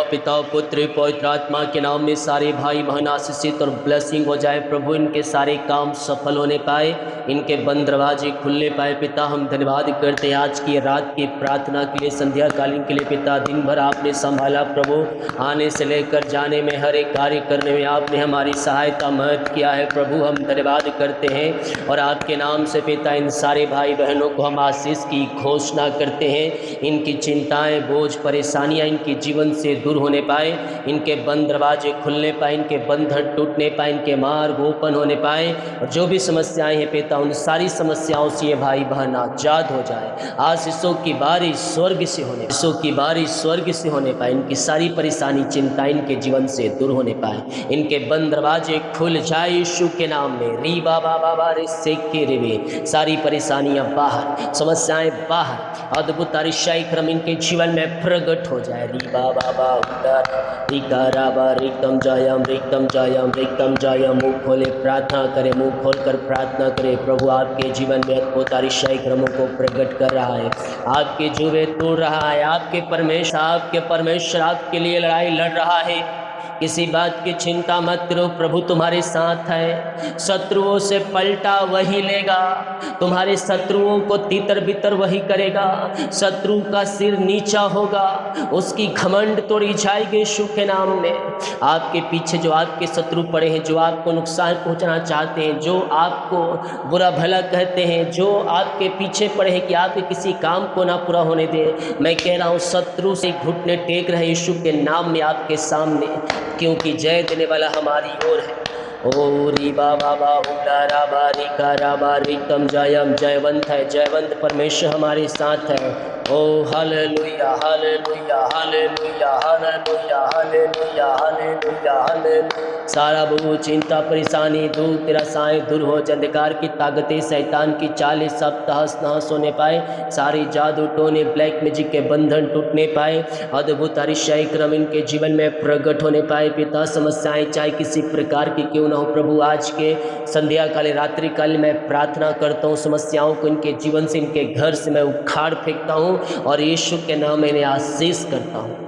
पिता पुत्र पवित्र आत्मा के नाम में सारे भाई बहन आशीषित और ब्लेसिंग हो जाए प्रभु। इनके सारे काम सफल होने पाए, इनके बंद दरवाजे खुलने पाए। पिता हम धन्यवाद करते हैं आज की रात की प्रार्थना के लिए, संध्या कालीन के लिए। पिता दिन भर आपने संभाला प्रभु, आने से लेकर जाने में, हर एक कार्य करने में आपने हमारी सहायता मदद किया है प्रभु। हम धन्यवाद करते हैं और आपके नाम से पिता इन सारे भाई बहनों को हम आशीष की घोषणा करते हैं। इनकी चिंताएं, बोझ, परेशानियां इनके जीवन से दूर होने पाए, इनके बंद दरवाजे खुलने पाए, इनके बंधन टूटने पाए, इनके मार्ग ओपन होने पाए। और जो भी समस्याएं हैं पिता, उन सारी समस्याओं से ये भाई बहन आजाद हो जाए। आशीषों की बारिश स्वर्ग से होने, आशीषों की बारिश स्वर्ग से होने पाए। इनकी सारी परेशानी, चिंता इनके जीवन से दूर होने पाए। इनके बंद दरवाजे खुल जाए यीशु के नाम में। री बाबा बाबा रे से के रे, सारी परेशानियां बाहर, समस्याएं बाहर, अद्भुत अरिशाई क्रम इनके जीवन में प्रकट हो जाए। री बाबा बाबा रिकाराबा रिकम जायम रिकम जायम रिकम जायम। मुँह खोले प्रार्थना करें, मुँह खोलकर प्रार्थना करें। प्रभु आपके जीवन में अद्भुत अरिशाई क्रमों को प्रकट कर रहा है, आपके जुए तोड़ रहा है। आपके परमेश्वर आपके लिए लड़ाई लड़ रहा है। किसी बात की चिंता मत करो, प्रभु तुम्हारे साथ है। शत्रुओं से पलटा वही लेगा, तुम्हारे शत्रुओं को तितर बितर वही करेगा। शत्रु का सिर नीचा होगा, उसकी घमंड तोड़ी जाएगी यीशु के नाम में। आपके पीछे जो आपके शत्रु पड़े हैं, जो आपको नुकसान पहुंचाना चाहते हैं, जो आपको बुरा भला कहते हैं, जो आपके पीछे पड़े हैं कि आपके किसी काम को ना पूरा होने दे, मैं कह रहा हूँ शत्रु से घुटने टेक रहे यीशु के नाम में आपके सामने, क्योंकि जय देने वाला हमारी ओर है। ओ री बाबा बाबा राबा रिका राबा रिकम जयम। जयवंत है, जयवंत परमेश्वर हमारे साथ है। Oh hallelujah hallelujah hallelujah hallelujah hallelujah hallelujah hallelujah. सारा बोझ, चिंता, परेशानी दूर, तेरा साए दूर हो। अंधकार की ताकतें, शैतान की चालें सब तहस नहस होने पाए। सारी जादू टोने, ब्लैक मैजिक के बंधन टूटने पाए। अद्भुत अरिशाई क्रम इनके जीवन में प्रकट होने पाए। पिता समस्याएं चाहे किसी प्रकार की क्यों न हो प्रभु, आज के संध्या काल, रात्रि काल मैं प्रार्थना करता हूँ, समस्याओं को इनके जीवन से, इनके घर से मैं उखाड़ फेंकता हूँ और यीशु के नाम में इन्हें आशीष करता हूँ।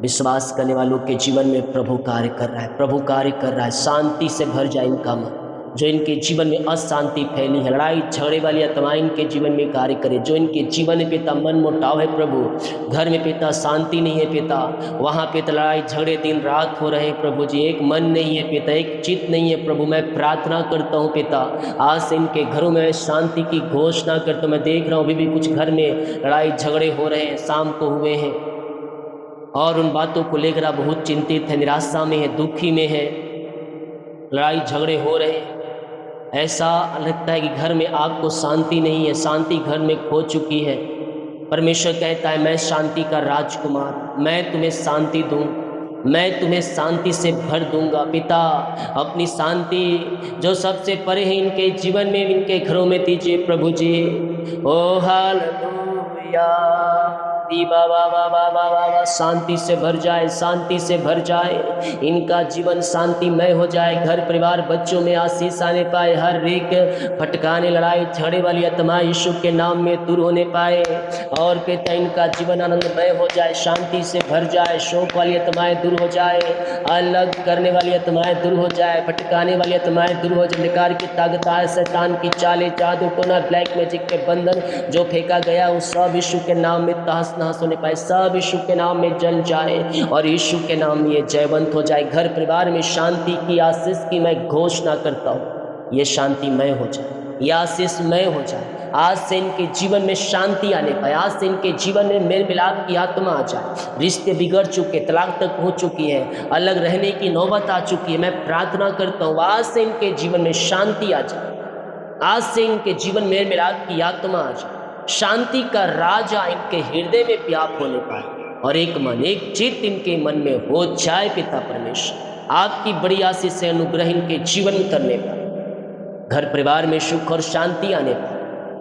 विश्वास करने वालों के जीवन में प्रभु कार्य कर रहा है, प्रभु कार्य कर रहा है। शांति से भर जाए इनका मन। जो इनके जीवन में अशांति फैली है, लड़ाई झगड़े वाली आत्माएं इनके जीवन में कार्य करे। जो इनके जीवन में पिता मन मुटाव है प्रभु, घर में पिता शांति नहीं है पिता, वहाँ पे लड़ाई झगड़े दिन रात हो रहे हैं प्रभु जी, एक मन नहीं है पिता, एक चित्त नहीं है प्रभु। मैं प्रार्थना करता हूँ पिता, आज से इनके घरों में शांति की घोषणा करता हूँ। मैं देख रहा हूँ अभी भी कुछ घर में लड़ाई झगड़े हो रहे हैं, शाम को हुए हैं, और उन बातों को लेकर आप बहुत चिंतित है, निराशा में है, दुखी में है, लड़ाई झगड़े हो रहे हैं। ऐसा लगता है कि घर में आपको शांति नहीं है, शांति घर में खो चुकी है। परमेश्वर कहता है मैं शांति का राजकुमार, मैं तुम्हें शांति दूं, मैं तुम्हें शांति से भर दूंगा। पिता अपनी शांति जो सबसे परे है इनके जीवन में, इनके घरों में दीजिए प्रभु जी। ओ हालेलुया। बाबा बाबा बाबा शांति से भर जाए, शांति से भर जाए। इनका जीवन शांतिमय हो जाए, घर परिवार बच्चों में आशीष आने पाए। हर एक भटकाने, लड़ाई झगड़े वाली आत्मा यीशु के नाम में दूर होने पाए। और पिता इनका जीवन आनंदमय हो जाए, शांति से भर जाए। शोक वाली आत्माएं दूर हो जाए, अलग करने वाली आत्माएं दूर हो जाए, भटकाने वाली आत्माएं दूर हो जाए। अंधकार की ताकताएं, शैतान की चालें, जादू टोना, ब्लैक मैजिक के बंधन जो फेंका गया, उस सब यीशु के नाम में तहस नहस होने पाए, सब यीशु के नाम में जल जाए और यीशु के नाम में ये जयवंत हो जाए। घर परिवार में शांति की, आशीष की मैं घोषणा करता हूँ। ये शांतिमय हो जाए, ये आशीषमय हो जाए। आज से इनके जीवन में शांति आने पाए, आज से इनके जीवन में मेल मिलाप की आत्मा आ जाए। रिश्ते बिगड़ चुके, तलाक तक हो चुकी है, अलग रहने की नौबत आ चुकी है, मैं प्रार्थना करता हूँ आज से इनके जीवन में शांति आ जाए। आज से इनके जीवन में मेल मिलाप की आत्मा आ जाए, शांति का राजा इनके हृदय में व्याप्त होने पाए और एक मन, एक चित्त इनके मन में हो जाए। पिता परमेश्वर आपकी बड़ी आशीष से अनुग्रह इनके जीवन में करने पाए, घर परिवार में सुख और शांति आने पाए।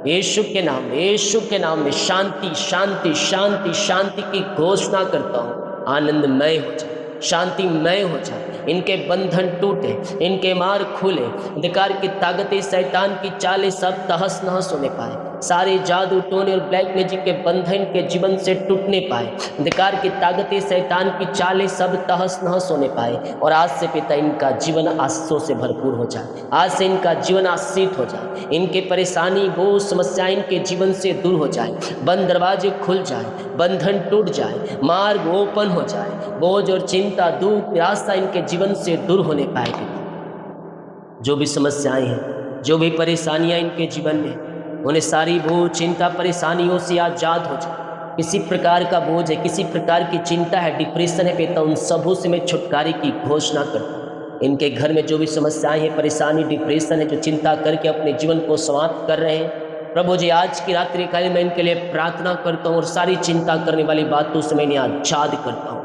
यीशु के नाम में, यीशु के नाम में शांति शांति शांति शांति की घोषणा करता हूँ। आनंदमय हो जाए, शांतिमय हो जाए, इनके बंधन टूटे, इनके मार्ग खुले, अंधकार की ताकतें, शैतान की चालें सब तहस नहस होने पाए। सारे जादू टोने और ब्लैक मैजिक के बंधन के जीवन से टूटने पाए, अंधकार की ताकतें, शैतान की चालें सब तहस नहस होने पाए। और आज से पिता इनका जीवन आशीषों से भरपूर हो जाए, आज से इनका जीवन आशीषित हो जाए, इनके परेशानी बोझ समस्याएं इनके जीवन से दूर हो जाए, बंद दरवाजे खुल जाए, बंधन टूट जाए, मार्ग ओपन हो जाए, बोझ और चिंता दुख निराशा इनके जीवन से दूर होने पाएगी। जो भी समस्याएं हैं, जो भी परेशानियां इनके जीवन में, उन्हें सारी बोझ चिंता परेशानियों से आजाद हो जाए। किसी प्रकार का बोझ है, किसी प्रकार की चिंता है, डिप्रेशन है पिता, उन सबों से मैं छुटकारे की घोषणा करता हूँ। इनके घर में जो भी समस्याएं हैं, परेशानी, डिप्रेशन है, जो चिंता करके अपने जीवन को समाप्त कर रहे हैं, प्रभु जी आज की रात्रि काल में इनके लिए प्रार्थना करता हूँ और सारी चिंता करने वाली बातों से मैं इन्हें आजाद करता हूँ।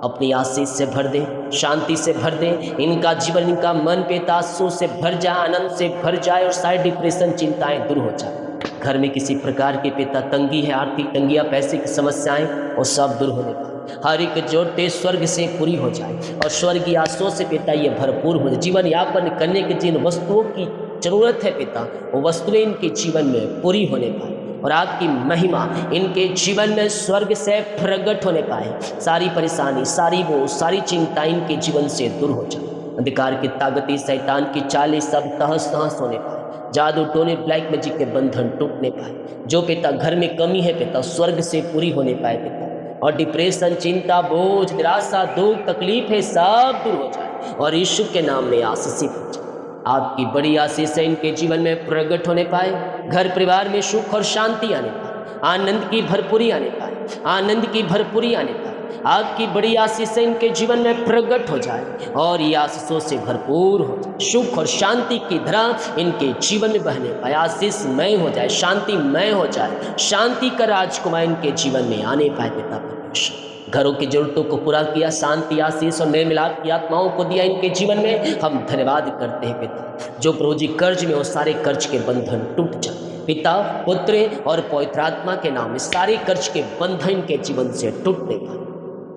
अपनी आशीष से भर दे, शांति से भर दे, इनका जीवन, इनका मन पिता आंसू से भर जाए, आनंद से भर जाए और सारी डिप्रेशन चिंताएं दूर हो जाए। घर में किसी प्रकार के पिता तंगी है, आर्थिक तंगियां, पैसे की समस्याएं, वो सब दूर होने पाए। हर एक जोड़ते स्वर्ग से पूरी हो जाए और स्वर्गीय आशीषों से पिता ये भरपूर हो जाए। जीवन यापन करने की जिन वस्तुओं की जरूरत है पिता, वो वस्तुएं इनके जीवन में पूरी होने पाए और आपकी महिमा इनके जीवन में स्वर्ग से प्रकट होने पाए। सारी परेशानी, सारी वो सारी चिंता इनके जीवन से दूर हो जाए। अंधकार की ताकतें, शैतान की चालें सब तहस नहस होने पाए, जादू टोने ब्लैक मैजिक के बंधन टूटने पाए। जो पिता घर में कमी है पिता, स्वर्ग से पूरी होने पाए पिता, और डिप्रेशन, चिंता, बोझ, निराशा, दुख, तकलीफ है सब दूर हो जाए और यीशु के नाम में आशीषित हो जाए। आपकी बड़ी आशीष इनके जीवन में प्रकट होने पाए, घर परिवार में सुख और शांति आने पाए, आनंद की भरपूरी आने पाए, आनंद की भरपूरी आने पाए। आपकी बड़ी आशीष इनके जीवन में प्रकट हो जाए और ये आशीषों से भरपूर हो जाए। सुख और शांति की धारा इनके जीवन में बहने पाए, आशीषमय हो जाए, शांतिमय हो जाए, शांति का राजकुमार इनके जीवन में आने पाए पिता परमेश्वर। घरों की जरूरतों को पूरा किया, शांति, आशीष और मेल मिलाप की आत्माओं को दिया इनके जीवन में, हम धन्यवाद करते हैं पिता। जो प्रभु जी कर्ज में, वो सारे कर्ज के बंधन टूट जाए पिता, पुत्र और पवित्र आत्मा के नाम में सारे कर्ज के बंधन इनके जीवन से टूटने पाए,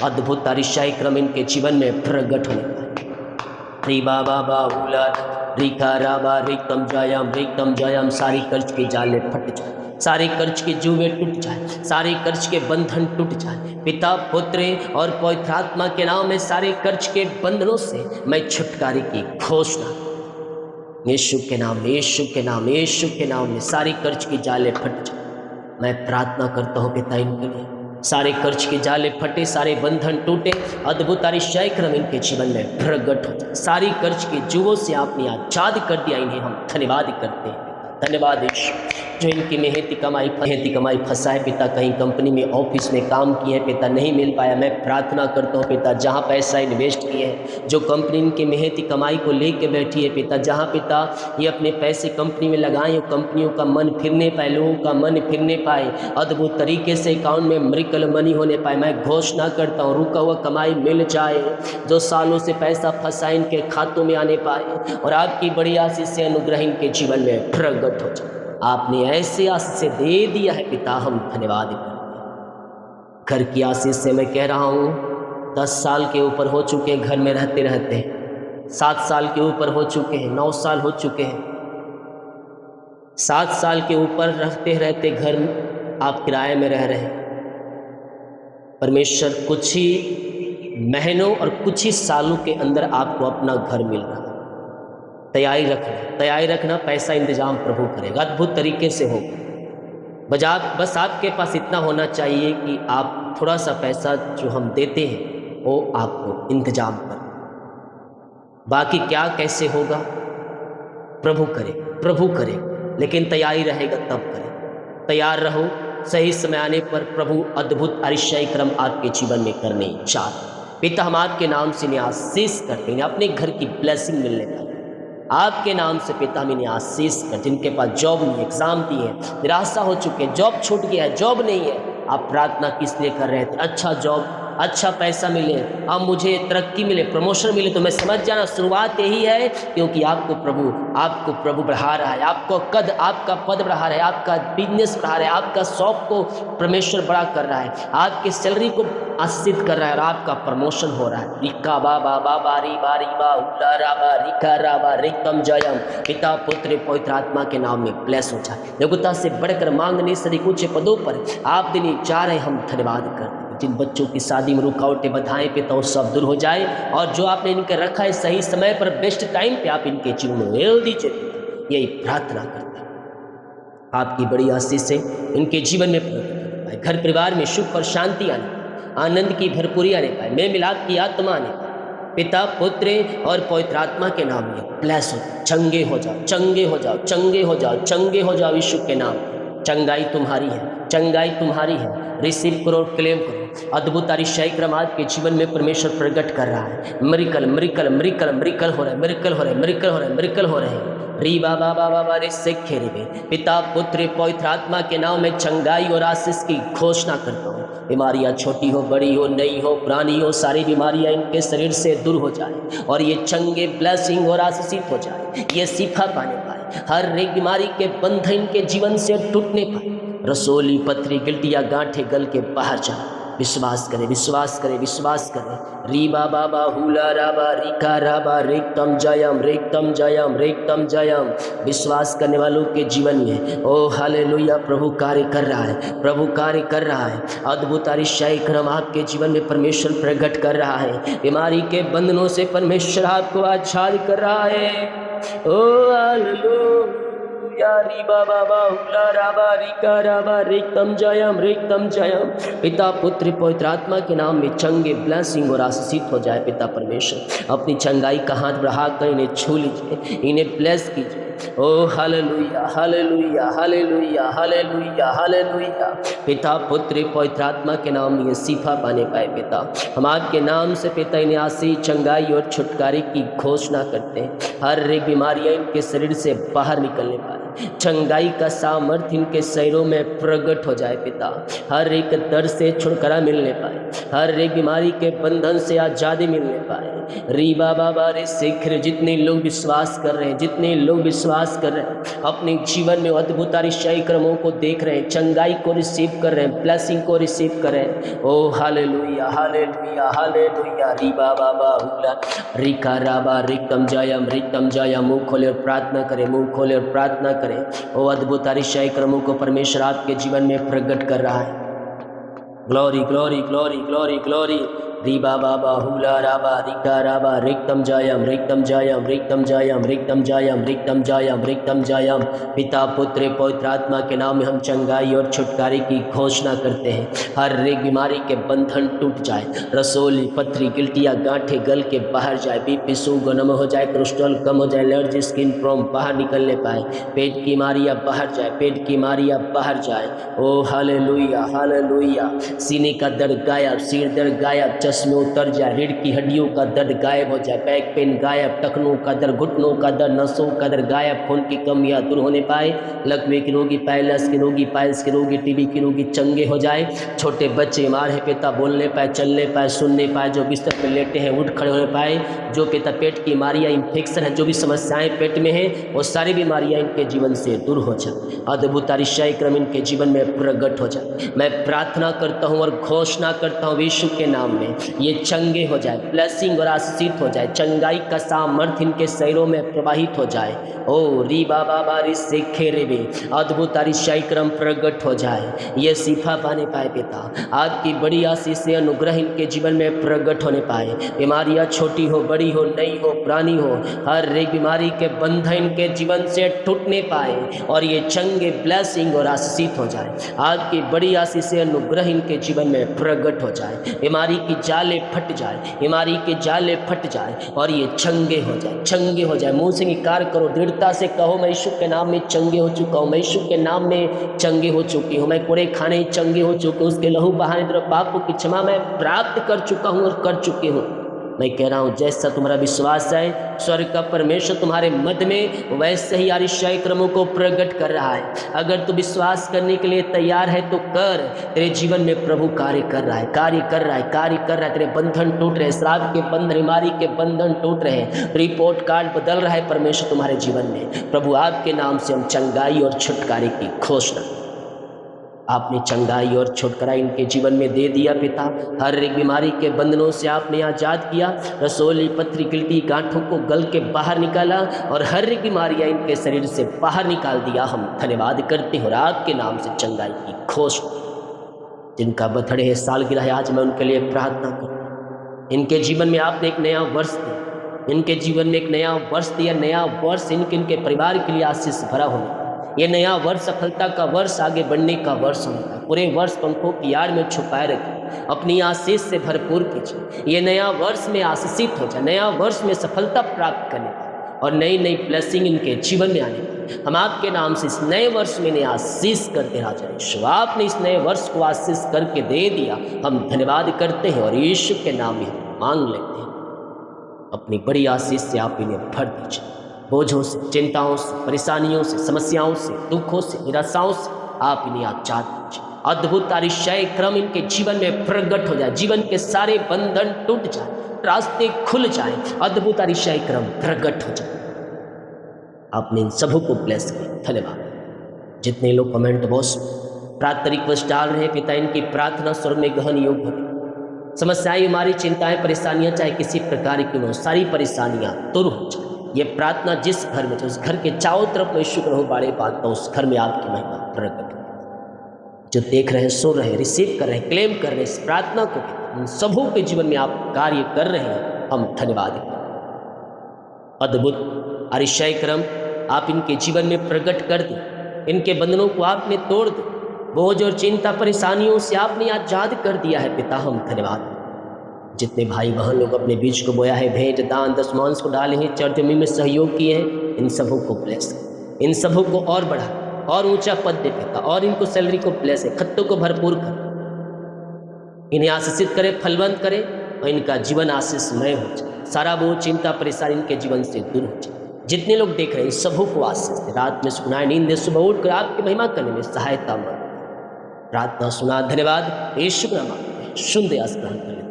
अद्भुत अरिशाई क्रम इनके जीवन में प्रकट होने पाए। री बाबा बाबूला रिका राबा रिकतम जयम, सारी कर्ज के जाले फट जाए, सारे कर्ज के जुए टूट जाए, सारे कर्ज के बंधन टूट जाए पिता, पुत्र और पवित्र आत्मा के नाम में सारे कर्ज के बंधनों से मैं छुटकारे की घोषणा, यीशु के नाम में, यीशु के नाम, यीशु के नाम में सारे कर्ज की जाले फट जाए। मैं प्रार्थना करता हूँ पिता इनके लिए, सारे कर्ज के जाले फटे, सारे बंधन टूटे, अद्भुत अरिशाई क्रम इनके जीवन में प्रकट हो जाए। सारी कर्ज के जुओं से आपने आजाद कर दिया, इन्हें हम धन्यवाद करते हैं। धन्यवाद यीशु, जो इनकी मेहनती कमाई फंसाए पिता, कहीं कंपनी में, ऑफिस में काम किए पिता, नहीं मिल पाया। मैं प्रार्थना करता हूँ पिता, जहाँ पैसा इन्वेस्ट किए हैं, जो कंपनी इनकी मेहनती कमाई को लेके बैठी है पिता, जहाँ पिता ये अपने पैसे कंपनी में लगाएं, कंपनियों का मन फिरने पाए, लोगों का मन फिरने पाए, अद्भुत तरीके से अकाउंट में मिरेकल मनी होने पाए। मैं घोषणा करता हूँ रुका हुआ कमाई मिल जाए, जो सालों से पैसा फंसा इनके खातों में आने पाए और आपकी बड़ी आशीष से अनुग्रह इनके जीवन में प्रकट हो जाए। आपने ऐसे आशीष से दे दिया है पिता, हम धन्यवाद करते हैं। घर की आशीष से मैं कह रहा हूँ, 10 साल के ऊपर हो चुके हैं घर में रहते रहते, 7 साल के ऊपर हो चुके हैं, 9 साल हो चुके हैं, 7 साल के ऊपर रहते रहते घर आप किराए में रह रहे हैं। परमेश्वर कुछ ही महीनों और कुछ ही सालों के अंदर आपको अपना घर मिल रहा है। तैयारी रखना, पैसा इंतजाम प्रभु करेगा, अद्भुत तरीके से होगा। बस आपके पास इतना होना चाहिए कि आप थोड़ा सा पैसा जो हम देते हैं वो आपको इंतजाम कर, बाकी क्या कैसे होगा प्रभु करे, लेकिन तैयारी रहेगा तब करें। तैयार रहो, सही समय आने पर प्रभु अद्भुत अरिशाई क्रम आपके जीवन में करने चाहते। पिता, हम आपके नाम से इन्हें आशीष करते हैं, अपने घर की ब्लेसिंग मिलने पाए आपके नाम से पिता, हम इन्हें आशीष कर। जिनके पास जॉब नहीं, एग्जाम दिए, निराशा हो चुके हैं, जॉब छूट गया है, जॉब नहीं है, आप प्रार्थना किस लिए कर रहे थे, अच्छा जॉब अच्छा पैसा मिले, अब मुझे तरक्की मिले, प्रमोशन मिले, तो मैं समझ जाना शुरुआत यही है, क्योंकि आपको प्रभु बढ़ा रहा है, आपका पद बढ़ा रहा है, आपका बिजनेस बढ़ा रहा है, आपका शौक को परमेश्वर बड़ा कर रहा है, आपके सैलरी को आशीषित कर रहा है और आपका प्रमोशन हो रहा है। रिका बाबा बाबा री बारी बा उला राबा रिका राबा रिकम जयम। पिता पुत्र पवित्र आत्मा के नाम में ब्लेस हो जाए। योग्यता से बढ़कर मांगने से ऊंचे पदों पर आप दिन जा रहे, हम धन्यवाद करते हैं। जिन बच्चों की शादी में रुकावटें बधाएं पिता वो सब दूर हो जाए, और जो आपने इनके रखा है सही समय पर बेस्ट टाइम पे आप इनके जीवन में हेल दीजिए, यही प्रार्थना करते हैं। आपकी बड़ी आशीष से इनके जीवन में प्रकट पाए, घर परिवार में सुख और शांति आने, आनंद की भरपूरी आने पाए, मेल मिलाप की आत्मा आने पाए। पिता पुत्र और पवित्र आत्मा के नाम में ब्लेस हो, चंगे हो जाओ, चंगे हो जाओ, चंगे हो जाओ, चंगे हो जाओ यीशु के नाम। चंगाई तुम्हारी है, चंगाई तुम्हारी है। रिसीव करो, क्लेम करो। अद्भुत आश्चर्य क्रम आपके जीवन में परमेश्वर प्रकट कर रहा है। मिरेकल मिरेकल मिरेकल मिरेकल हो रहा है, मिरेकल हो रहा है, मिरेकल हो रहा है, मिरेकल हो रहे हैं। री बाबा बाबा बारे से खेरे में पिता पुत्र पवित्र आत्मा के नाम में चंगाई और आशीष की घोषणा करता हूँ। बीमारियां छोटी हो, बड़ी हो, नई हो, पुरानी हो, सारी बीमारियां इनके शरीर से दूर हो जाए और ये चंगे ब्लेसिंग और आशीषित हो जाए। ये शिफा पाने पाए, हर एक बीमारी के बंधन इनके जीवन से टूटने पाए। रसोली पथरी गिल्टियाँ गांठे गल के बाहर जाए। विश्वास करें, विश्वास करें, विश्वास करें। री बाबा बाहुला राबा रिका राबा रेक्तम जयम, रेक्तम जयम, रेक्तम जयम। विश्वास करने वालों के जीवन में ओ हालेलुया, प्रभु कार्य कर रहा है, प्रभु कार्य कर रहा है। अद्भुत आश्चर्य क्रम आपके जीवन में परमेश्वर प्रकट कर रहा है। बीमारी के बंधनों से परमेश्वर आपको आजाद कर रहा है। ओ हालेलुया, री बाबा बाहुला राबा रिका राबा रेक्तम जयम, रेक्तम जयम। पिता पुत्र पवित्र आत्मा के नाम में चंगे ब्लेसिंग और आशीषित हो जाए। पिता परमेश्वर अपनी चंगाई का हाथ बढ़ाकर इन्हें छू लीजिए, इन्हें ब्लेस कीजिए। Oh hallelujah, hallelujah, hallelujah, hallelujah, hallelujah. पिता पुत्र पवित्र आत्मा के नाम में ये शिफा पाने पाए। पिता हम आपके नाम से पिता इन्हें आशीष, चंगाई और छुटकारे की घोषणा करते हैं। हर एक बीमारियां इनके शरीर से बाहर निकलने पाए, चंगाई का सामर्थ्य इनके शरीरों में प्रकट हो जाए। पिता हर एक दर्द से छुटकारा मिलने पाए, हर एक बीमारी के बंधन से आज़ादी मिलने पाए। री बाबा बारे शिखर जितने लोग विश्वास कर रहे हैं, जितने लोग विश्वास कर रहे हैं, अपने जीवन में अद्भुत आश्चर्य क्रमों को देख रहे हैं, चंगाई को रिसीव कर रहे हैं, ब्लेसिंग को रिसीव कर रहे हैं। ओ हालेलुया, हालेलुया, हालेलुया। री बाबा बाहुला रिका राबा रिकम जयम, रिकम जयम। मुँह खोले और प्रार्थना करें, मुँह खोले और प्रार्थना करें। ओ अद्भुत आश्चर्य क्रमों को परमेश्वर आपके जीवन में प्रकट कर रहा है। Glory glory glory glory glory. री बाबा बाहुला राबा रिका राबा रिक्तम जयम, रिक्तम जयम, रिक्तम जयम, रिक्तम जयम, रिक्तम जयम, रिक्तम जयम। पिता पुत्र पवित्र आत्मा के नाम में हम चंगाई और छुटकारे की घोषणा करते हैं। हर एक बीमारी के बंधन टूट जाए, रसोली पथरी गिल्टियाँ गांठे गल के बाहर जाए, बीपी शुगर नम हो जाए, कोलेस्ट्रॉल कम हो जाए, एलर्जी स्किन प्रॉब्लम बाहर निकलने पाए, पेट की बीमारियाँ बाहर जाए, पेट की बीमारियाँ बाहर जाए। ओ हालेलुया, हालेलुया। सीने का दर्द गायब, सिर दर्द गायब, चश्मे उतर जाए, रीढ़ की हड्डियों का दर्द गायब हो जाए, बैक पेन गायब, टखनों का दर्द, घुटनों का दर्द, नसों का दर्द गायब, खून की कमियां दूर होने पाए। लकवे के रोगी, पैलस के रोगी, पाइल्स के रोगी, टीबी के रोगी चंगे हो जाए। छोटे बच्चे बीमार है पिता, बोलने पाए, चलने पाए, सुनने पाए, जो बिस्तर पर लेटे हैं उठ खड़े होने पाए। जो पिता पेट की बीमारियाँ, इन्फेक्शन है, जो भी समस्याएं पेट में हैं, वो सारी बीमारियां इनके जीवन से दूर हो जाए। अद्भुत आश्चर्य क्रम इनके जीवन में प्रकट हो जाए। मैं प्रार्थना करता हूँ और घोषणा करता हूँ यीशु के नाम में ये चंगे हो जाए, ब्लेसिंग और आशीषित हो जाए, चंगाई का सामर्थ्य इनके शरीरों में प्रवाहित हो जाए। ओ री बाबा बारी से खेरे में अद्भुत आश्चर्य क्रम प्रकट हो जाए। ये शिफा पाने पाए पिता, आपकी बड़ी आशीष से अनुग्रह इनके जीवन में प्रकट होने पाए। बीमारियाँ छोटी हो, बड़ी हो, नई हो, पुरानी हो, हर एक बीमारी के बंधन इनके जीवन से टूटने पाए और ये चंगे ब्लेसिंग और आशीषित हो जाए। आपकी बड़ी आशीष से अनुग्रह इनके जीवन में प्रकट हो जाए। बीमारी की जाले फट जाए, बीमारी के जाले फट जाए और ये चंगे हो जाए, चंगे हो जाए। मुंह से इनकार करो, दृढ़ता से कहो मैं यीशु के नाम में चंगे हो चुका हूँ, मैं यीशु के नाम में चंगे हो चुकी हूँ, मैं कोड़े खाने चंगे हो चुके हूँ, उसके लहू बहाने द्वारा पापों की क्षमा मैं प्राप्त कर चुका हूँ और कर चुकी हूँ। मैं कह रहा हूँ जैसा तुम्हारा विश्वास है, स्वर्ग का परमेश्वर तुम्हारे मध्य में वैसे ही अरिशय क्रमों को प्रकट कर रहा है। अगर तू विश्वास करने के लिए तैयार है तो कर। तेरे जीवन में प्रभु कार्य कर रहा है, कार्य कर रहा है, कार्य कर रहा है। तेरे बंधन टूट रहे, श्राप के बंधन, बीमारी के बंधन टूट रहे, रिपोर्ट कार्ड बदल रहा है परमेश्वर तुम्हारे जीवन में। प्रभु आपके नाम से हम चंगाई और छुटकारे की घोषणा, आपने चंगाई और छुटकारा इनके जीवन में दे दिया पिता। हर एक बीमारी के बंधनों से आपने आज़ाद किया। रसोली, पथरी, गिल्टी, गांठों को गल के बाहर निकाला और हर एक बीमारियां इनके शरीर से बाहर निकाल दिया। हम धन्यवाद करते हैं और आपके नाम से चंगाई की घोषणा। जिनका बर्थडे है, सालगिरह है, आज मैं उनके लिए प्रार्थना करता। इनके जीवन में आपने एक नया वर्ष दिया, इनके जीवन में एक नया वर्ष दिया। नया वर्ष इनके परिवार के लिए आशीष भरा होना। ये नया वर्ष सफलता का वर्ष, आगे बढ़ने का वर्ष होगा। पूरे वर्ष पंखों की आड़ में छुपाए रखें, अपनी आशीष से भरपूर कीजिए। ये नया वर्ष में आशीषित हो जाए, नया वर्ष में सफलता प्राप्त करने और नई नई ब्लेसिंग इनके जीवन में आने। हम आपके नाम से इस नए वर्ष में आशीष करते राजा यीशु, आपने इस नए वर्ष को आशीष करके दे दिया। हम धन्यवाद करते हैं और यीशु के नाम में मांग लेते हैं। अपनी बड़ी आशीष से आप इन्हें भर दीजिए। बोझों से, चिंताओं से, परेशानियों से, समस्याओं से, दुखों से, निराशाओं से आप इन्हें आजाद कीजिए। अद्भुत अतिशय क्रम इनके जीवन में प्रकट हो जाए, जीवन के सारे बंधन टूट जाए, रास्ते खुल जाए, अद्भुत अतिशय क्रम प्रकट हो जाए। आपने इन सबों को ब्लेस किया, धन्यवाद। जितने लोग कमेंट बॉक्स प्रार्थना रिक्वेस्ट डाल रहे हैं पिता, इनकी प्रार्थना स्वर्ग में गहन योग हो। समस्याएं, हमारी चिंताएं, परेशानियां चाहे किसी प्रकार की हो, सारी परेशानियां दूर हो जाए। ये प्रार्थना जिस घर में, उस घर के चारों तरफ में शुक्र हो बाड़े बांधता, उस घर में आपकी महिमा प्रकट हो। जो देख रहे हैं, सुन रहे हैं, रिसीव कर रहे हैं, क्लेम कर रहे हैं इस प्रार्थना को, उन सबों के जीवन में आप कार्य कर रहे हैं, हम धन्यवाद करें। अद्भुत अतिशय क्रम आप इनके जीवन में प्रकट कर दें, इनके बंधनों को आपने तोड़ दो, बोझ और चिंता परेशानियों से आपने आजाद कर दिया है पिता, हम धन्यवाद। जितने भाई बहन लोग अपने बीज को बोया है, भेंट, दान, दशमांश को डाले हैं, चर्च में सहयोग किए हैं, इन सबों को ब्लेस, इन सबों को और बढ़ा और ऊंचा पद दे पिता, और इनको सैलरी को ब्लेस है, खत्तों को भरपूर कर, इन्हें आशीषित करे, फलवंत करे और इनका जीवन आशीषमय हो जाए। सारा बोझ, चिंता, परेशानी इनके जीवन से दूर हो जाए। जितने लोग देख रहे हैं सबों को आशीष दे, रात में सुनाए, नींद दे, सुबह उठ कर आपकी महिमा करने में सहायता मांग। प्रार्थना सुना, धन्यवाद। यीशु के नाम में सुन दे, आस ग्रहण कर लेते।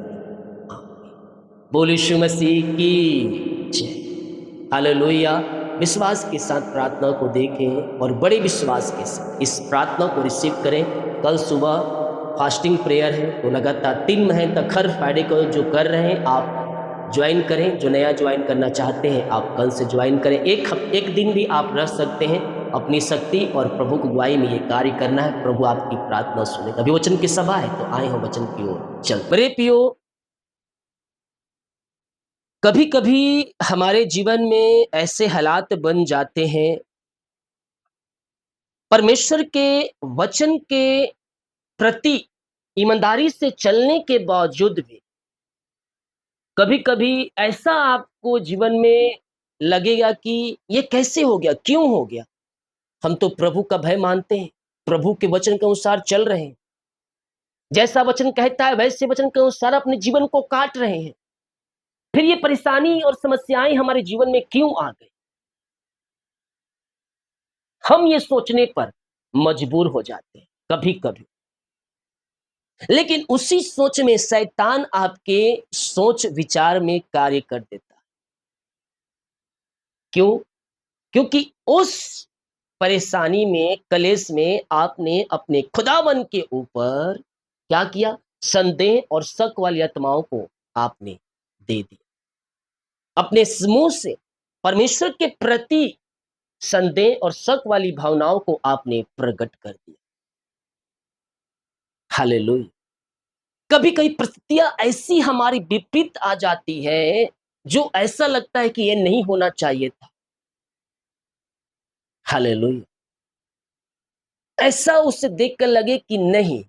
बोल यीशु मसीह की जय। हालेलुया। विश्वास के साथ प्रार्थना को देखें और बड़े विश्वास के साथ इस प्रार्थना को रिसीव करें। कल सुबह फास्टिंग प्रेयर है, तो लगातार 3 महीने तक हर फ्राइडे को जो कर रहे हैं आप ज्वाइन करें। जो नया ज्वाइन करना चाहते हैं आप कल से ज्वाइन करें। एक दिन भी आप रह सकते हैं। अपनी शक्ति और प्रभु की अगुवाई में ये कार्य करना है। प्रभु आपकी प्रार्थना सुने। अभी वचन की सभा है, तो आए हो वचन की ओर चल। मेरे प्रियो, कभी कभी हमारे जीवन में ऐसे हालात बन जाते हैं, परमेश्वर के वचन के प्रति ईमानदारी से चलने के बावजूद भी कभी कभी ऐसा आपको जीवन में लगेगा कि ये कैसे हो गया, क्यों हो गया। हम तो प्रभु का भय मानते हैं, प्रभु के वचन के अनुसार चल रहे हैं, जैसा वचन कहता है वैसे वचन के अनुसार अपने जीवन को काट रहे हैं, फिर ये परेशानी और समस्याएं हमारे जीवन में क्यों आ गई। हम ये सोचने पर मजबूर हो जाते हैं कभी कभी, लेकिन उसी सोच में शैतान आपके सोच विचार में कार्य कर देता है। क्यों? क्योंकि उस परेशानी में, कलेश में आपने अपने खुदावन के ऊपर क्या किया? संदेह और शक वाली आत्माओं को आपने दे दिया। अपने मुंह से परमेश्वर के प्रति संदेह और शक वाली भावनाओं को आपने प्रकट कर दिया। हालेलुया। कभी कभी परिस्थितियां ऐसी हमारी विपरीत आ जाती है, जो ऐसा लगता है कि यह नहीं होना चाहिए था। हालेलुया। ऐसा उसे देखकर लगे कि नहीं,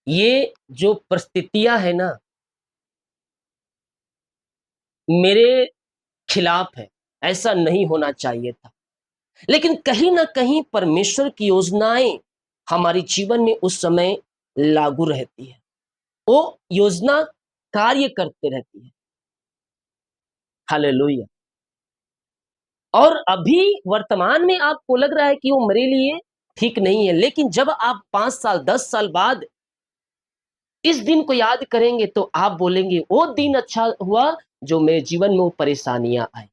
ये जो परिस्थितियां है ना, मेरे खिलाफ है, ऐसा नहीं होना चाहिए था। लेकिन कहीं ना कहीं परमेश्वर की योजनाएं हमारे जीवन में उस समय लागू रहती है। वो योजना कार्य करते रहती है। हालेलुया। और अभी वर्तमान में आपको लग रहा है कि वो मेरे लिए ठीक नहीं है, लेकिन जब आप 5 साल, 10 साल बाद इस दिन को याद करेंगे तो आप बोलेंगे, वो दिन अच्छा हुआ जो मेरे जीवन में वो परेशानियाँ आई।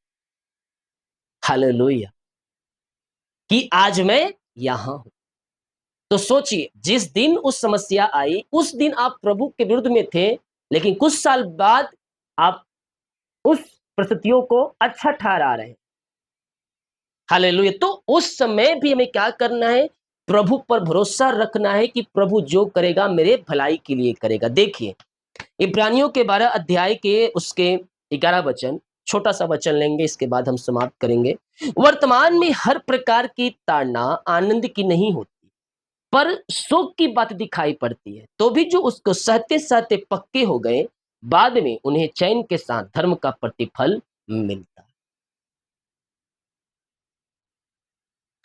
हालेलुया! कि आज मैं यहाँ हूँ। तो सोचिए, जिस दिन उस समस्या आई, उस दिन आप प्रभु के विरुद्ध में थे, लेकिन कुछ साल बाद आप उस परिस्थितियों को अच्छा ठहरा रहे हैं। हालेलुया! तो उस समय भी हमें क्या करना है? प्रभु पर भरोसा रखना है कि प्रभु जो करेगा मेरे भलाई के लिए करेगा। देखिए, इब्रानियों के 12 अध्याय के उसके 11 वचन, छोटा-सा वचन लेंगे, इसके बाद हम समाप्त करेंगे। वर्तमान में हर प्रकार की ताड़ना आनंद की नहीं होती, पर शोक की बात दिखाई पड़ती है। तो भी जो उसको सहते-सहते पक्के हो गए, बाद में उन्हें चैन के साथ धर्म का प्रतिफल मिलता है।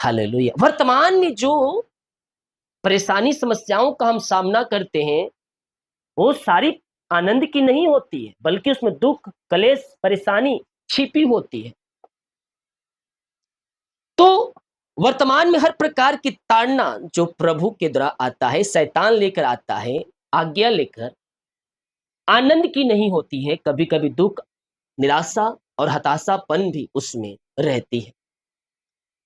हालेलुया! वर्तमान में जो परेशानी, समस्याओं का हम सामना करते हैं, वो सारी आनंद की नहीं होती है, बल्कि उसमें दुःख, क्लेश, परेशानी छिपी होती है। तो वर्तमान में हर प्रकार की ताड़ना जो प्रभु के द्वारा आता है, शैतान लेकर आता है, आज्ञा लेकर, आनंद की नहीं होती है। कभी-कभी दुःख, निराशा और हताशापन भी उसमें रहती है।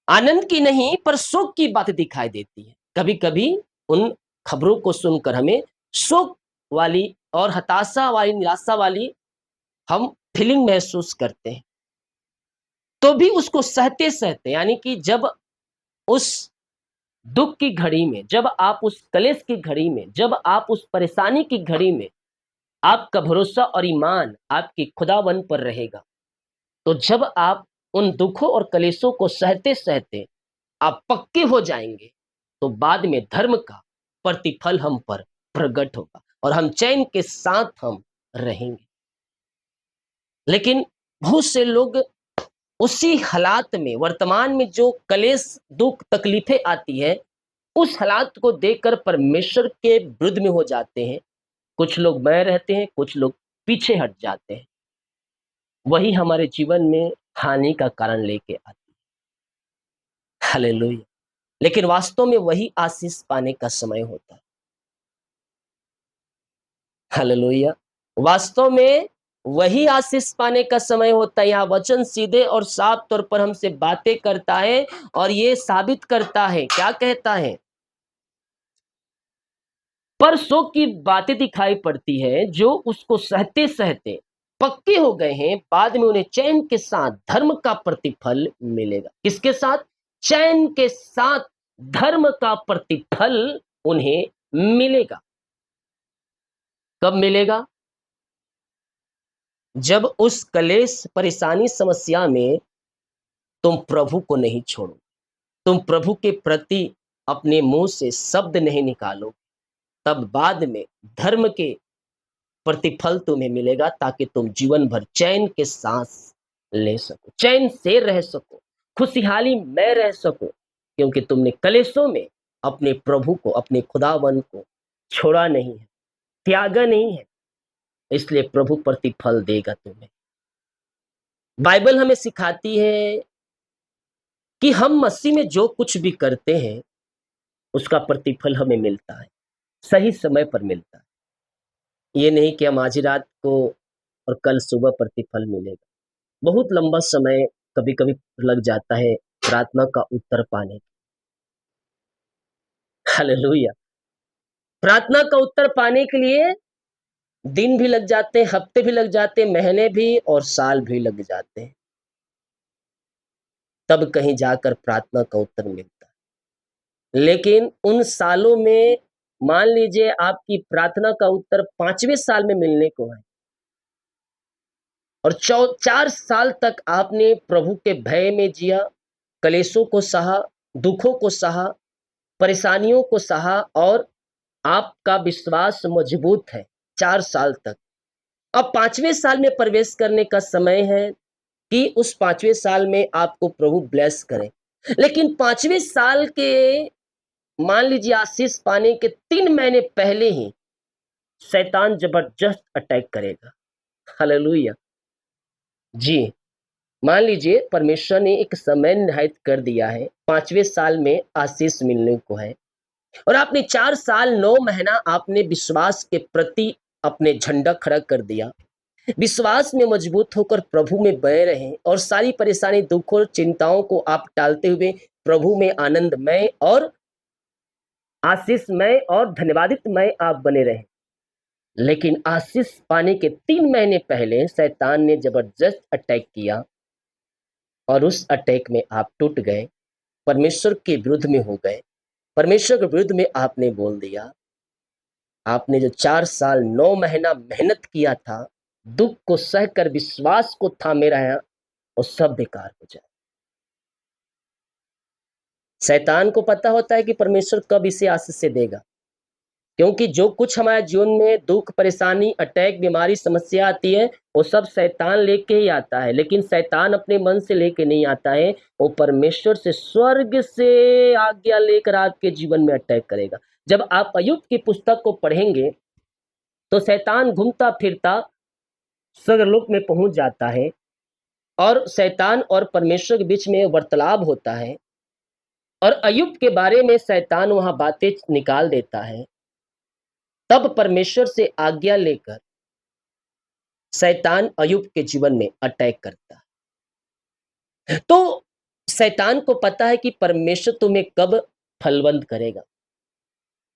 आनंद की नहीं, पर शोक की बात दिखाई देती है। कभी-कभी उन खबरों को सुनकर हमें शोक वाली और हताशा वाली, निराशा वाली हम फीलिंग महसूस करते हैं। तो भी उसको सहते-सहते, यानी कि जब उस दुःख की घड़ी में, जब आप उस क्लेश की घड़ी में, जब आप उस परेशानी की घड़ी में, आपका भरोसा और ईमान आपके खुदावन पर रहेगा। तो जब आप उन दुखों और क्लेशों को सहते-सहते आप पक्के हो जाएँगे, तो बाद में धर्म का प्रतिफल हम पर प्रकट होगा और हम चैन के साथ हम रहेंगे। लेकिन बहुत से लोग उसी हालात में, वर्तमान में जो क्लेश, दुःख, तकलीफ़ें आती है, उस हालात को देखकर परमेश्वर के विरुद्ध में हो जाते हैं। कुछ लोग में रहते हैं, कुछ लोग पीछे हट जाते हैं। वही हमारे जीवन में हानि का कारण लेके आती है। हालेलुया! लेकिन वास्तव में वही आशीष पाने का समय होता है। हालेलुया! वास्तव में वही आशीष पाने का समय होता है। यहाँ वचन सीधे और साफ तौर पर हमसे बातें करता है और ये साबित करता है, क्या कहता है? पर शोक की बातें दिखाई पड़ती है, जो उसको सहते-सहते पक्के हो गए हैं, बाद में उन्हें चैन के साथ धर्म का प्रतिफल मिलेगा। किसके साथ? चैन के साथ धर्म का प्रतिफल उन्हें मिलेगा। कब मिलेगा? जब उस क्लेश, परेशानी, समस्या में तुम प्रभु को नहीं छोड़ो, तुम प्रभु के प्रति अपने मुँह से शब्द नहीं निकालो, तब बाद में धर्म के प्रतिफल तुम्हें मिलेगा, ताकि तुम जीवन भर चैन के सांस ले सको, चैन से रह सको, खुशहाली में रह सको, क्योंकि तुमने कलेशों में अपने प्रभु को, अपने खुदावन को छोड़ा नहीं है, त्यागा नहीं है, इसलिए प्रभु प्रतिफल देगा तुम्हें। बाइबल हमें सिखाती है कि हम मसीह में जो कुछ भी करते हैं, उसका प्रतिफल हमें मिलता है, सही समय पर मिलता है। ये नहीं कि हम आज ही रात को और कल सुबह प्रतिफल मिलेगा। बहुत लंबा समय कभी-कभी लग जाता है प्रार्थना का उत्तर पाने। हालेलुया! प्रार्थना का उत्तर पाने के लिए दिन भी लग जाते हैं, हफ्ते भी लग जाते हैं, महीने भी और साल भी लग जाते हैं। तब कहीं जाकर प्रार्थना का उत्तर मिलता है। लेकिन उन सालों में मान लीजिए आपकी प्रार्थना का उत्तर 5वें साल में मिलने को है और 4 साल तक आपने प्रभु के भय में जिया, क्लेशों को सहा, दुखों को सहा, परेशानियों को सहा और आपका विश्वास मजबूत है 4 साल तक। अब 5वें साल में प्रवेश करने का समय है कि उस 5वें साल में आपको प्रभु ब्लेस करे। लेकिन 5वें साल के मान लीजिए आशीष पाने के 3 महीने पहले ही शैतान ज़बरदस्त अटैक करेगा। हालेलुया! जी, मान लीजिए परमेश्वर ने एक समय निर्धारित कर दिया है, 5वें साल में आशीष मिलने को है और आपने 4 साल 9 महीना आपने विश्वास के प्रति अपने झंडा खड़ा कर दिया। विश्वास में मजबूत होकर प्रभु में बने रहें और सारी परेशानी, दुःख और चिंताओं को आप टालते हुए प्रभु में आनंदमय और आशीषमय और धन्यवादितमय आप बने रहें। लेकिन आशीष पाने के 3 महीने पहले शैतान ने जबरदस्त अटैक किया और उस अटैक में आप टूट गए, परमेश्वर के विरुद्ध में हो गए। परमेश्वर के विरुद्ध में आपने बोल दिया। आपने जो 4 साल 9 महीना मेहनत किया था, दुःख को सहकर विश्वास को थामे रहा, वो सब बेकार हो जाए। शैतान को पता होता है कि परमेश्वर कब इसे आशीष से देगा, क्योंकि जो कुछ हमारे जीवन में दुःख, परेशानी, अटैक, बीमारी, समस्या आती है, वो सब शैतान लेके ही आता है। लेकिन शैतान अपने मन से लेके नहीं आता है, वो परमेश्वर से, स्वर्ग से आज्ञा लेकर आपके जीवन में अटैक करेगा। जब आप अय्यूब की पुस्तक को पढ़ेंगे, तो शैतान घूमता फिरता स्वर्गलोक में पहुंच जाता है और शैतान और परमेश्वर के बीच में वार्तालाप होता है और अय्यूब के बारे में शैतान वहां बातें निकाल देता है। तब परमेश्वर से आज्ञा लेकर शैतान अय्यूब के जीवन में अटैक करता है। तो शैतान को पता है कि परमेश्वर तुम्हें कब फलवंत करेगा,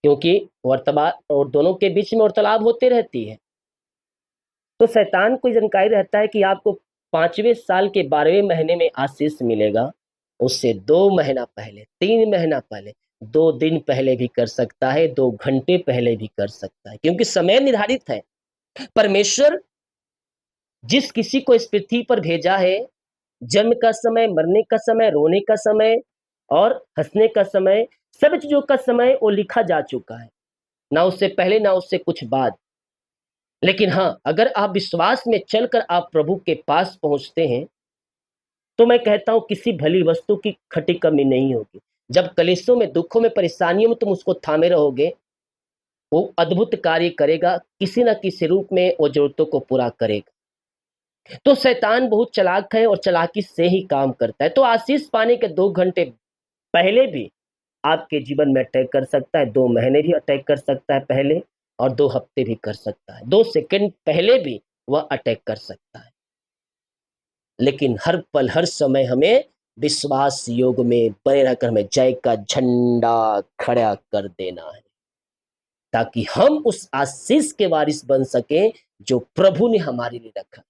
क्योंकि वर्तमान और दोनों के बीच में वार्तालाप होते रहती है। तो शैतान को जानकारी रहता है कि आपको 5वें साल के 12वें महीने में आशीष मिलेगा। उससे 2 महीना पहले, 3 महीना पहले, 2 दिन पहले भी कर सकता है, 2 घंटे पहले भी कर सकता है, क्योंकि समय निर्धारित है। परमेश्वर जिस किसी को इस पृथ्वी पर भेजा है, जन्म का समय, मरने का समय, रोने का समय और हँसने का समय, सभी चीज़ों का समय वो लिखा जा चुका है। ना उससे पहले, ना उससे कुछ बाद। लेकिन हाँ, अगर आप विश्वास में चलकर आप प्रभु के पास पहुँचते हैं, तो मैं कहता हूँ किसी भली वस्तु की खटी कमी नहीं होगी। जब क्लेशों में, दुःखों में, परेशानियों में तुम उसको थामे रहोगे, वो अद्भुत कार्य करेगा, किसी न किसी रूप में वो ज़रूरतों को पूरा करेगा। तो शैतान बहुत चालाक है और चालाकी से ही काम करता है। तो आशीष पाने के 2 घंटे पहले भी आपके जीवन में अटैक कर सकता है, 2 महीने भी अटैक कर सकता है पहले और 2 हफ्ते भी कर सकता है, 2 सेकंड पहले भी वह अटैक कर सकता है। लेकिन हर पल, हर समय हमें विश्वास योग में बने रहकर हमें जय का झंडा खड़ा कर देना है, ताकि हम उस आशीष के वारिस बन सकें जो प्रभु ने हमारे लिए रखा।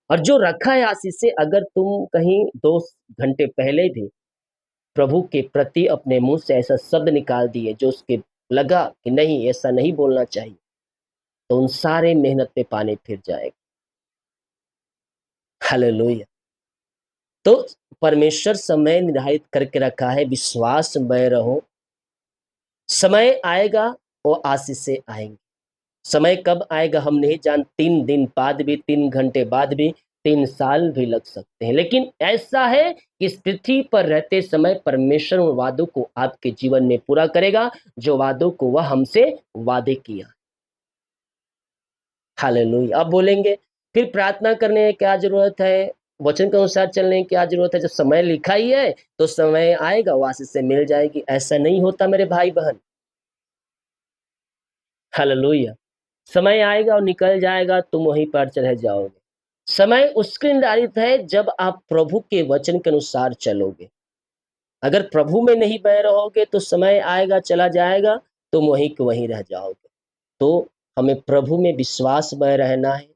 और जो रखा है आशीष से, अगर तुम कहीं 2 घंटे पहले भी प्रभु के प्रति अपने मुँह से ऐसा शब्द निकाल दिए जो उसके लगा कि नहीं, ऐसा नहीं बोलना चाहिए, तो उन सारे मेहनत पे पानी फिर जाएगा। हालेलुया! तो परमेश्वर समय निर्धारित करके रखा है, विश्वासमय रहो। समय आएगा, वो आशीषें आएँगी। समय कब आएगा हम नहीं 3 दिन बाद भी, 3 घंटे बाद भी, 3 साल भी लग सकते हैं। लेकिन ऐसा है कि इस पृथ्वी पर रहते समय परमेश्वर उन वादों को आपके जीवन में पूरा करेगा, जो वादों को वह हमसे वादे किया। हालेलुया! आप बोलेंगे, फिर प्रार्थना करने की क्या ज़रूरत है? वचन के अनुसार चलने की क्या ज़रूरत है? जब समय लिखा ही है, तो समय आएगा, वो आशीष से मिल जाएगी। ऐसा नहीं होता मेरे भाई-बहन। हालेलुया! समय आएगा और निकल जाएगा, तुम वहीं पर रह जाओगे। समय उसके निर्धारित है जब आप प्रभु के वचन के अनुसार चलोगे। अगर प्रभु में नहीं बने रहोगे तो समय आएगा, चला जाएगा, तुम वहीं के वहीं रह जाओगे। तो हमें प्रभु में विश्वास बने रहना है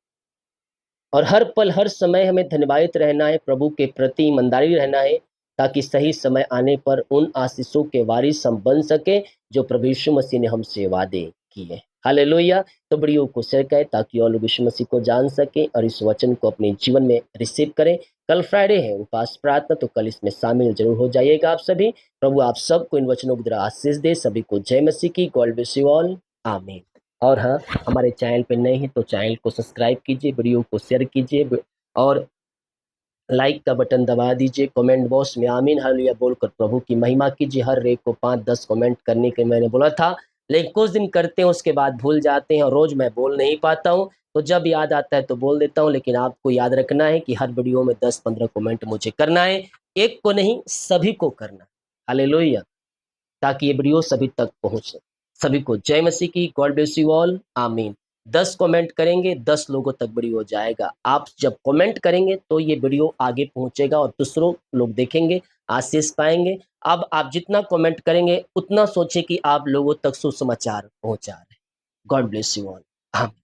और हर पल, हर समय हमें धन्यवादित रहना है, प्रभु के प्रति ईमानदारी रहना है, ताकि सही समय आने पर उन आशीषों के वारिस हम बन सकें, जो प्रभु यीशु मसीह ने हमसे वादे किए। हालेलुया! तो वीडियो को शेयर करें ताकि और लोग यीशु मसीह को जान सकें और इस वचन को अपने जीवन में रिसीव करें। कल फ्राइडे है, उपवास प्रार्थना, तो कल इसमें शामिल ज़रूर हो जाइएगा आप सभी। प्रभु आप सबको इन वचनों की तरह आशीष दे। सभी को जय मसीह की। God bless you all. आमीन। और हाँ, हमारे चैनल पे नए हैं तो चैनल को सब्सक्राइब कीजिए, वीडियो को शेयर कीजिए और लाइक का बटन दबा दीजिए। कमेंट बॉक्स में आमीन हालेलुया बोलकर प्रभु की महिमा कीजिए। हर एक को 5-10 कमेंट करने के मैंने बोला था। लेकिन कुछ दिन करते हैं उसके बाद भूल जाते हैं और रोज़ मैं बोल नहीं पाता हूँ। तो जब याद आता है तो बोल देता हूँ, लेकिन आपको याद रखना है कि हर वीडियो में 10-15 कमेंट मुझे करना है, एक को नहीं सभी को करना है। हालेलुया! ताकि ये वीडियो सभी तक पहुँचे। सभी को जय मसीह की, गॉड ब्लेस यू ऑल, आमीन। 10 कमेंट करेंगे, 10 लोगों तक वीडियो जाएगा। आप जब कमेंट करेंगे तो ये वीडियो आगे पहुँचेगा और दूसरों लोग देखेंगे, आशीष पाएँगे। अब आप जितना कमेंट करेंगे, उतना सोचिए कि आप लोगों तक सुसमाचार पहुँचा रहे हैं। God bless you all. आमीन।